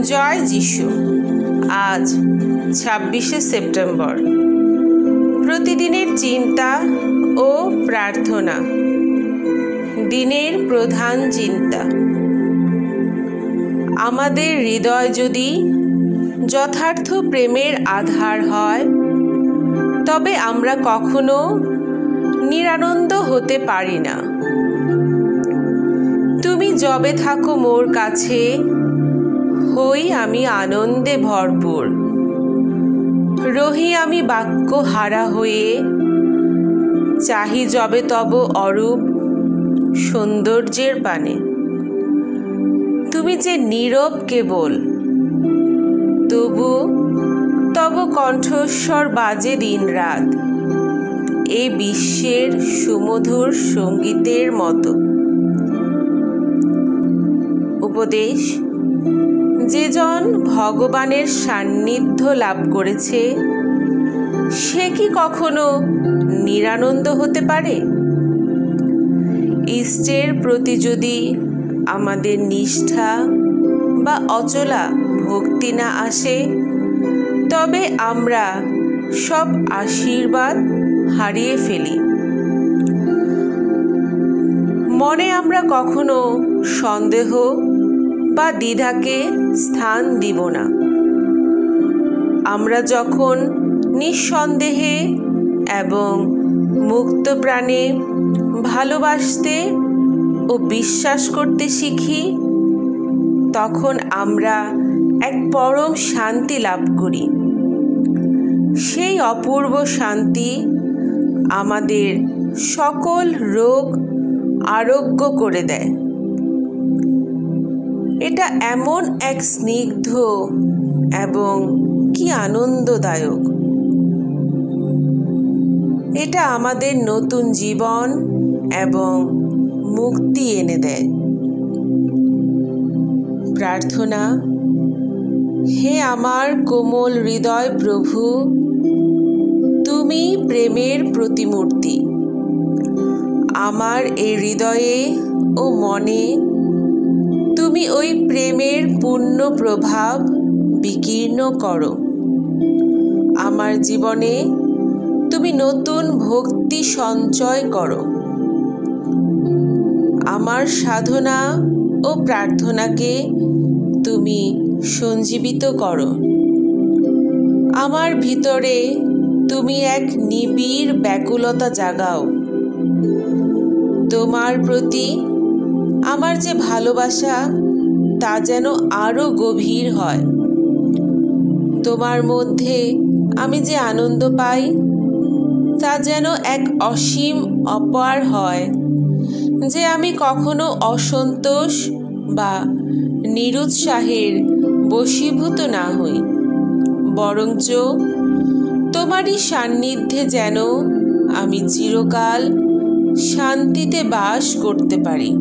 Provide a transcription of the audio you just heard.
জয় যিশু। আজ 26শে সেপ্টেম্বর। প্রতিদিনের চিন্তা ও প্রার্থনা। দিনের প্রধান চিন্তা। আমাদের হৃদয় যদি যথার্থ প্রেমের আধার হয়, তবে আমরা কখনো নিরানন্দ হতে পারি না। তুমি যবে থাকো মোর কাছে, হই আমি আনন্দে ভরপুর। রহি আমি বাক্য হারা হয়ে, চাহি যবে তব অরূপ সৌন্দর্যের পানে। তুমি যে নীরব কেবল, তবু তব কণ্ঠস্বর বাজে দিন রাত, এ বিশ্বের সুমধুর সঙ্গীতের মতো। উপদেশ: যেজন ভগবানের সান্নিধ্য লাভ করেছে, সে কি কখনো নিরানন্দ হতে পারে? ইষ্টের প্রতি যদি আমাদের নিষ্ঠা বা অচলা ভক্তি না আসে, তবে আমরা সব আশীর্বাদ হারিয়ে ফেলি। মনে আমরা কখনো সন্দেহ বা দ্বিধাকে স্থান দিব না। আমরা যখন নিঃসন্দেহে এবং মুক্ত প্রাণে ভালোবাসতে ও বিশ্বাস করতে শিখি, তখন আমরা এক পরম শান্তি লাভ করি। সেই অপূর্ব শান্তি আমাদের সকল রোগ আরোগ্য করে দেয়। এটা এমন এক স্নিগ্ধ এবং কি আনন্দদায়ক। এটা আমাদের নতুন জীবন এবং মুক্তি এনে দেয়। প্রার্থনা: হে আমার কোমল হৃদয় প্রভু, তুমি প্রেমের প্রতিমূর্তি। আমার এই হৃদয়ে ও মনে তুমি ওই প্রেমের পূর্ণ প্রভাব বিকীর্ণ করো। আমার জীবনে তুমি নতুন ভক্তি সঞ্চয় করো। আমার সাধনা ও প্রার্থনাকে তুমি সঞ্জীবিত করো। আমার ভিতরে তুমি এক নিবিড় ব্যাকুলতা জাগাও। তোমার প্রতি আমার যে ভালোবাসা, তা যেন আরো গভীর হয়। তোমার মধ্যে আমি যে আনন্দ পাই, তা যেন এক অসীম অপার হয়, যে আমি কখনো অসন্তোষ বা নিরুৎসাহের বশীভূত না হই, বরঞ্চ তোমারই সান্নিধ্যে যেন আমি চিরকাল শান্তিতে বাস করতে পারি।